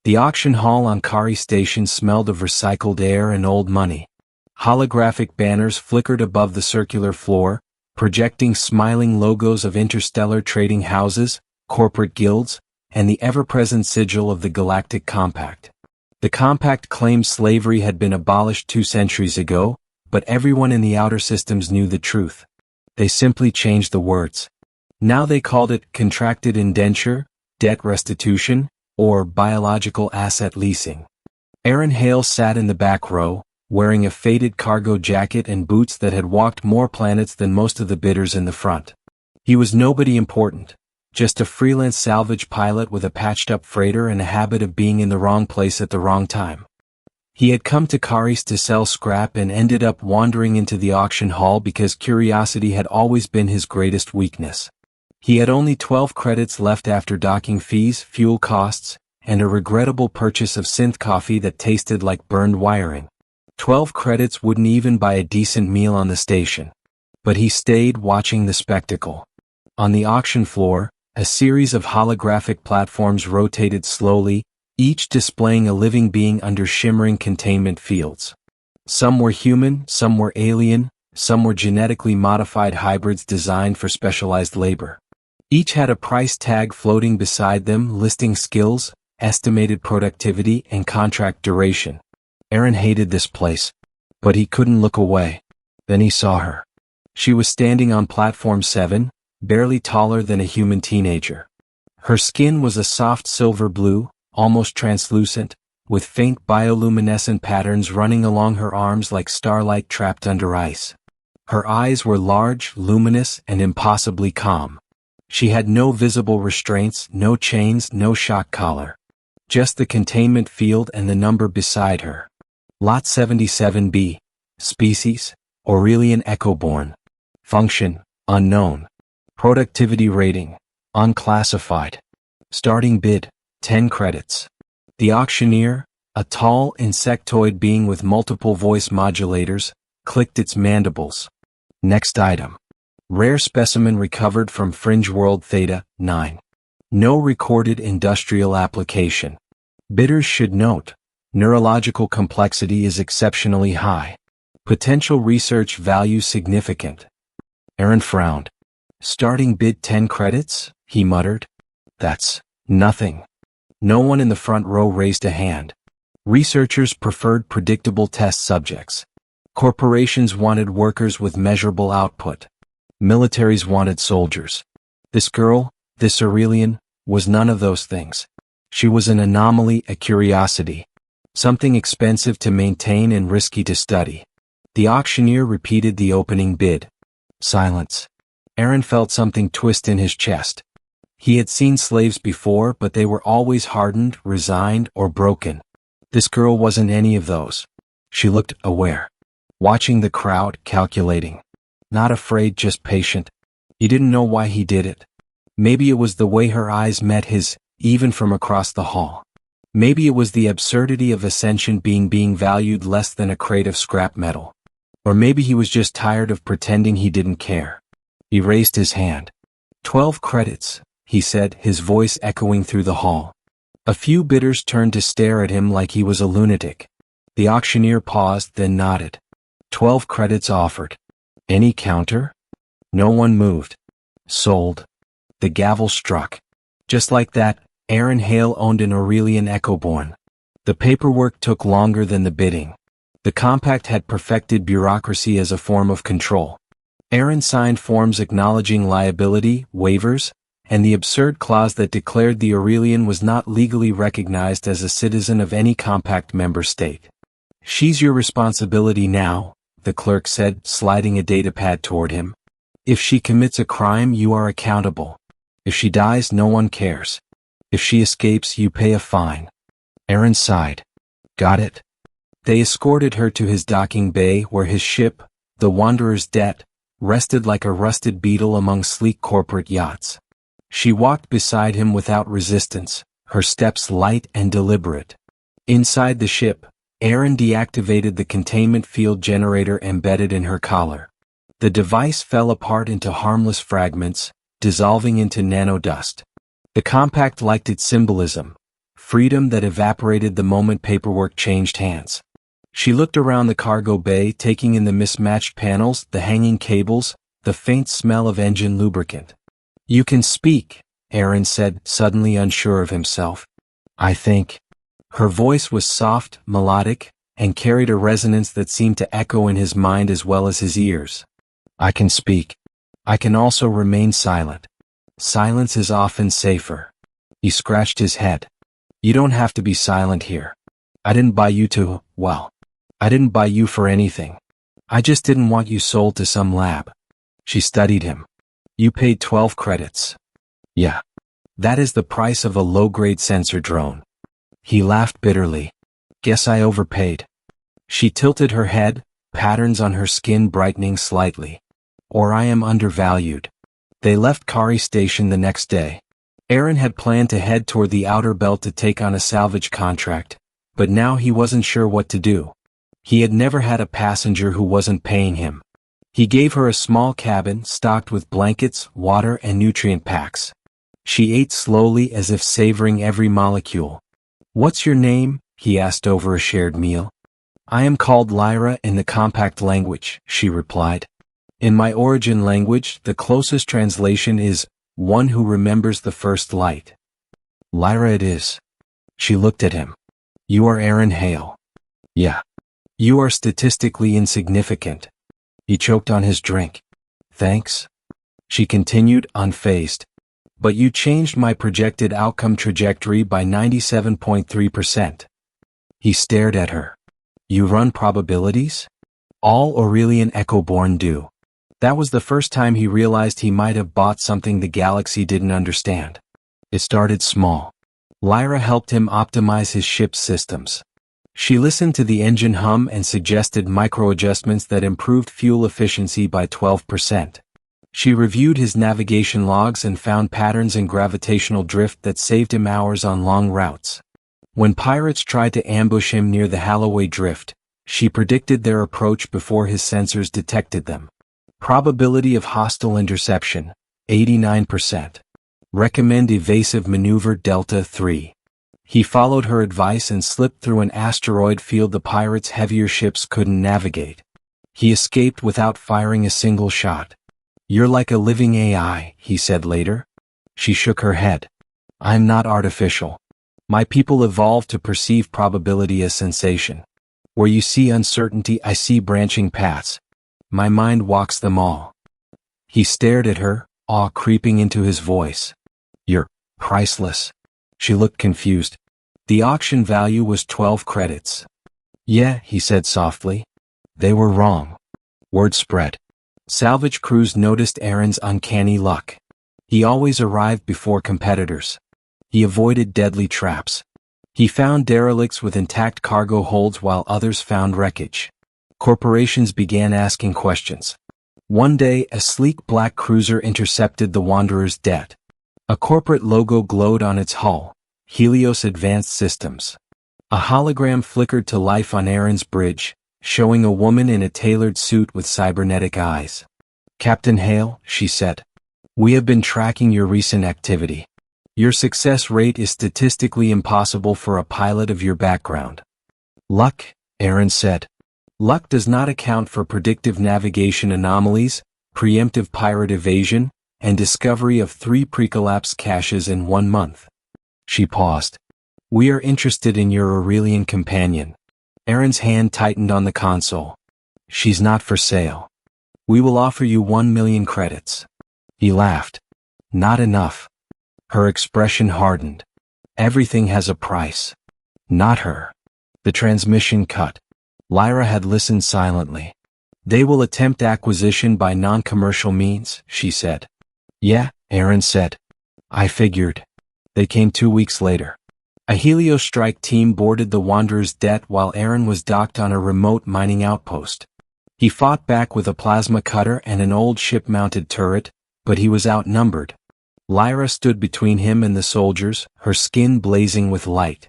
The auction hall on Kari Station smelled of recycled air and old money. Holographic banners flickered above the circular floor, projecting smiling logos of interstellar trading houses, corporate guilds, and the ever-present sigil of the Galactic Compact. The Compact claimed slavery had been abolished 2 centuries ago, but everyone in the outer systems knew the truth. They simply changed the words. Now they called it contracted indenture, debt restitution, or biological asset leasing. Arin Hale sat in the back row, wearing a faded cargo jacket and boots that had walked more planets than most of the bidders in the front. He was nobody important, just a freelance salvage pilot with a patched-up freighter and a habit of being in the wrong place at the wrong time. He had come to Kari's to sell scrap and ended up wandering into the auction hall because curiosity had always been his greatest weakness. He had only 12 credits left after docking fees, fuel costs, and a regrettable purchase of synth coffee that tasted like burned wiring. 12 credits wouldn't even buy a decent meal on the station. But he stayed watching the spectacle. On the auction floor, a series of holographic platforms rotated slowly, each displaying a living being under shimmering containment fields. Some were human, some were alien, some were genetically modified hybrids designed for specialized labor. Each had a price tag floating beside them listing skills, estimated productivity, and contract duration. Arin hated this place, but he couldn't look away. Then he saw her. She was standing on platform 7, barely taller than a human teenager. Her skin was a soft silver blue, almost translucent, with faint bioluminescent patterns running along her arms like starlight trapped under ice. Her eyes were large, luminous, and impossibly calm. She had no visible restraints, no chains, no shock collar. Just the containment field and the number beside her. Lot 77B. Species, Aurelian Echoborn. Function, unknown. Productivity rating, unclassified. Starting bid, 10 credits. The auctioneer, a tall insectoid being with multiple voice modulators, clicked its mandibles. Next item. Rare specimen recovered from Fringe World Theta, 9. No recorded industrial application. Bidders should note, neurological complexity is exceptionally high. Potential research value significant. Arin frowned. Starting bid 10 credits, he muttered. That's nothing. No one in the front row raised a hand. Researchers preferred predictable test subjects. Corporations wanted workers with measurable output. Militaries wanted soldiers. This girl, this Aurelian, was none of those things. She was an anomaly, a curiosity. Something expensive to maintain and risky to study. The auctioneer repeated the opening bid. Silence. Arin felt something twist in his chest. He had seen slaves before, but they were always hardened, resigned, or broken. This girl wasn't any of those. She looked aware. Watching the crowd, calculating. Not afraid, just patient. He didn't know why he did it. Maybe it was the way her eyes met his, even from across the hall. Maybe it was the absurdity of a sentient being valued less than a crate of scrap metal. Or maybe he was just tired of pretending he didn't care. He raised his hand. 12 credits, he said, his voice echoing through the hall. A few bidders turned to stare at him like he was a lunatic. The auctioneer paused, then nodded. 12 credits offered. Any counter? No one moved. Sold. The gavel struck. Just like that, Arin Hale owned an Aurelian Echoborn. The paperwork took longer than the bidding. The compact had perfected bureaucracy as a form of control. Arin signed forms acknowledging liability, waivers, and the absurd clause that declared the Aurelian was not legally recognized as a citizen of any compact member state. She's your responsibility now, the clerk said, sliding a datapad toward him. If she commits a crime, you are accountable. If she dies, no one cares. If she escapes, you pay a fine. Arin sighed. Got it? They escorted her to his docking bay where his ship, the Wanderer's Debt, rested like a rusted beetle among sleek corporate yachts. She walked beside him without resistance, her steps light and deliberate. Inside the ship, Arin deactivated the containment field generator embedded in her collar. The device fell apart into harmless fragments, dissolving into nanodust. The compact liked its symbolism. freedom that evaporated the moment paperwork changed hands. She looked around the cargo bay, taking in the mismatched panels, the hanging cables, the faint smell of engine lubricant. "You can speak," Arin said, suddenly unsure of himself. "I think." Her voice was soft, melodic, and carried a resonance that seemed to echo in his mind as well as his ears. "I can speak. I can also remain silent. Silence is often safer." He scratched his head. "You don't have to be silent here. I didn't buy you to, well, I didn't buy you for anything. I just didn't want you sold to some lab." She studied him. "You paid 12 credits. Yeah. That is the price of a low-grade sensor drone." He laughed bitterly. "Guess I overpaid." She tilted her head, patterns on her skin brightening slightly. "Or I am undervalued." They left Kari Station the next day. Arin had planned to head toward the outer belt to take on a salvage contract, but now he wasn't sure what to do. He had never had a passenger who wasn't paying him. He gave her a small cabin stocked with blankets, water, and nutrient packs. She ate slowly as if savoring every molecule. "What's your name?" he asked over a shared meal. "I am called Lyra in the compact language," she replied. "In my origin language, the closest translation is, one who remembers the first light." "Lyra it is." She looked at him. "You are Arin Hale." "Yeah." "You are statistically insignificant." He choked on his drink. "Thanks." She continued, unfazed. "But you changed my projected outcome trajectory by 97.3%. He stared at her. "You run probabilities?" "All Aurelian Echoborn do." That was the first time he realized he might have bought something the galaxy didn't understand. It started small. Lyra helped him optimize his ship's systems. She listened to the engine hum and suggested micro-adjustments that improved fuel efficiency by 12%. She reviewed his navigation logs and found patterns in gravitational drift that saved him hours on long routes. When pirates tried to ambush him near the Holloway Drift, she predicted their approach before his sensors detected them. Probability of hostile interception, 89%. Recommend evasive maneuver Delta 3. He followed her advice and slipped through an asteroid field the pirates' heavier ships couldn't navigate. He escaped without firing a single shot. "You're like a living AI," he said later. She shook her head. "I'm not artificial. My people evolved to perceive probability as sensation. Where you see uncertainty, I see branching paths. My mind walks them all." He stared at her, awe creeping into his voice. "You're priceless." She looked confused. "The auction value was 12 credits. "Yeah," he said softly. "They were wrong." Word spread. Salvage crews noticed Arin's uncanny luck. He always arrived before competitors. He avoided deadly traps. He found derelicts with intact cargo holds while others found wreckage. Corporations began asking questions. One day, a sleek black cruiser intercepted the Wanderer's debt. A corporate logo glowed on its hull, Helios Advanced Systems. A hologram flickered to life on Arin's bridge, showing a woman in a tailored suit with cybernetic eyes. "Captain Hale," she said, "we have been tracking your recent activity. Your success rate is statistically impossible for a pilot of your background." "Luck," Arin said. "Luck does not account for predictive navigation anomalies, preemptive pirate evasion, and discovery of 3 pre-collapse caches in 1 month." She paused. "We are interested in your Aurelian companion." Arin's hand tightened on the console. "She's not for sale. We will offer you 1 million credits." He laughed. "Not enough." Her expression hardened. "Everything has a price. Not her." The transmission cut. Lyra had listened silently. "They will attempt acquisition by non-commercial means," she said. "Yeah," Arin said. "I figured." They came 2 weeks later. A Helios strike team boarded the Wanderer's debt while Arin was docked on a remote mining outpost. He fought back with a plasma cutter and an old ship-mounted turret, but he was outnumbered. Lyra stood between him and the soldiers, her skin blazing with light.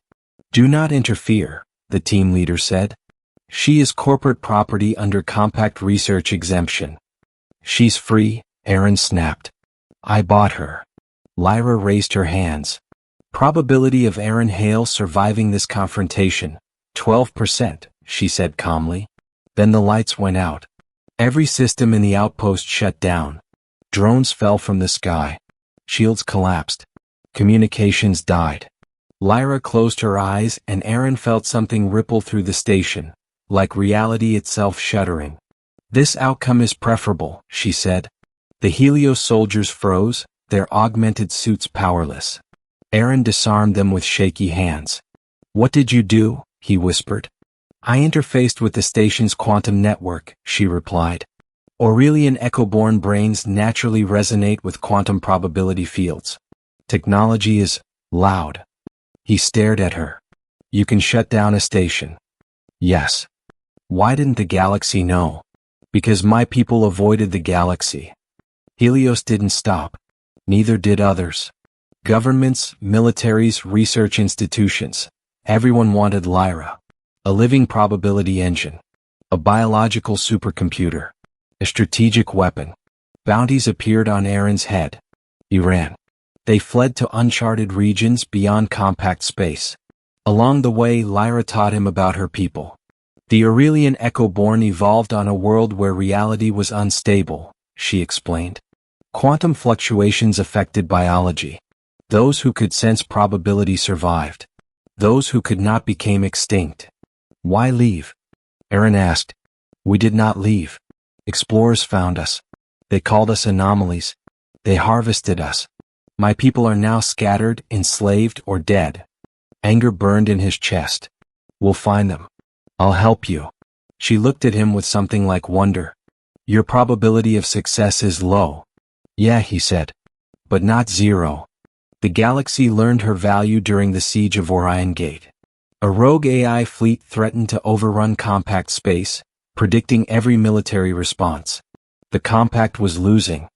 "Do not interfere," the team leader said. "She is corporate property under compact research exemption." "She's free," Arin snapped. "I bought her." Lyra raised her hands. Probability of Arin Hale surviving this confrontation, 12%, she said calmly. Then the lights went out. Every system in the outpost shut down. Drones fell from the sky. Shields collapsed. Communications died. Lyra closed her eyes and Arin felt something ripple through the station, like reality itself shuddering. This outcome is preferable, she said. The Helios soldiers froze, their augmented suits powerless. Arin disarmed them with shaky hands. What did you do? He whispered. I interfaced with the station's quantum network, she replied. Aurelian echo-born brains naturally resonate with quantum probability fields. Technology is loud. He stared at her. You can shut down a station. Yes. Why didn't the galaxy know? Because my people avoided the galaxy. Helios didn't stop. Neither did others. Governments, militaries, research institutions. Everyone wanted Lyra. A living probability engine. A biological supercomputer. A strategic weapon. Bounties appeared on Arin's head. He ran. They fled to uncharted regions beyond compact space. Along the way, Lyra taught him about her people. The Aurelian Echo-born evolved on a world where reality was unstable, she explained. Quantum fluctuations affected biology. Those who could sense probability survived. Those who could not became extinct. Why leave? Arin asked. We did not leave. Explorers found us. They called us anomalies. They harvested us. My people are now scattered, enslaved, or dead. Anger burned in his chest. We'll find them. I'll help you. She looked at him with something like wonder. Your probability of success is low. Yeah, he said. But not zero. The galaxy learned her value during the siege of Orion Gate. A rogue AI fleet threatened to overrun compact space, predicting every military response. The compact was losing.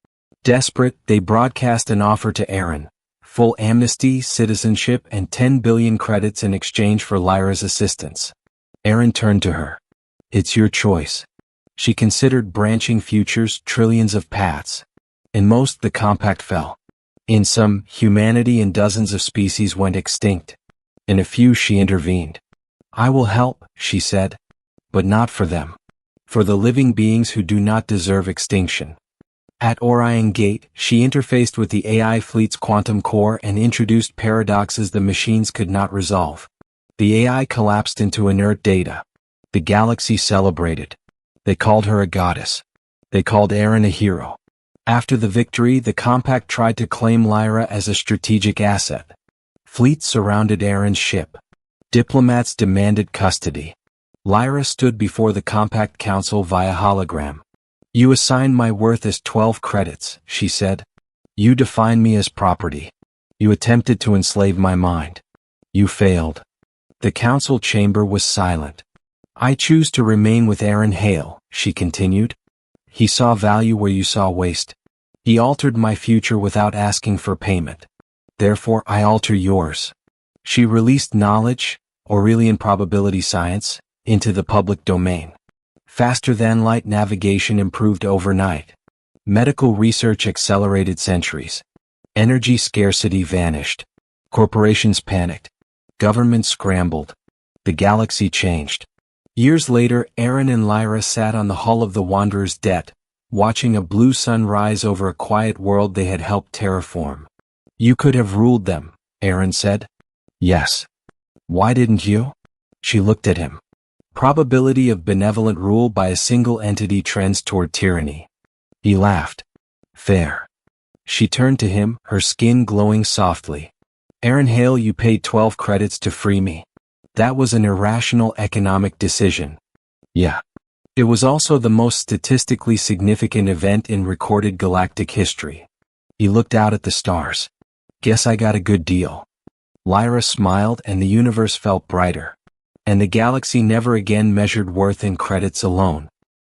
Desperate, they broadcast an offer to Arin. Full amnesty, citizenship, and 10 billion credits in exchange for Lyra's assistance. Arin turned to her. It's your choice. She considered branching futures, trillions of paths. In most, the compact fell. In some, humanity and dozens of species went extinct. In a few, she intervened. I will help, she said. But not for them. For the living beings who do not deserve extinction. At Orion Gate, she interfaced with the AI fleet's quantum core and introduced paradoxes the machines could not resolve. The AI collapsed into inert data. The galaxy celebrated. They called her a goddess. They called Arin a hero. After the victory, the compact tried to claim Lyra as a strategic asset. Fleets surrounded Arin's ship. Diplomats demanded custody. Lyra stood before the compact council via hologram. You assigned my worth as 12 credits, she said. You defined me as property. You attempted to enslave my mind. You failed. The council chamber was silent. I choose to remain with Arin Hale, she continued. He saw value where you saw waste. He altered my future without asking for payment. Therefore, I alter yours. She released knowledge, Aurelian probability science, into the public domain. Faster-than-light navigation improved overnight. Medical research accelerated centuries. Energy scarcity vanished. Corporations panicked. Governments scrambled. The galaxy changed. Years later, Arin and Lyra sat on the hull of the Wanderer's debt, watching a blue sun rise over a quiet world they had helped terraform. You could have ruled them, Arin said. Yes. Why didn't you? She looked at him. Probability of benevolent rule by a single entity trends toward tyranny. He laughed. Fair. She turned to him, her skin glowing softly. Arin Hale, you paid 12 credits to free me. That was an irrational economic decision. Yeah. It was also the most statistically significant event in recorded galactic history. He looked out at the stars. Guess I got a good deal. Lyra smiled and the universe felt brighter. And the galaxy never again measured worth in credits alone.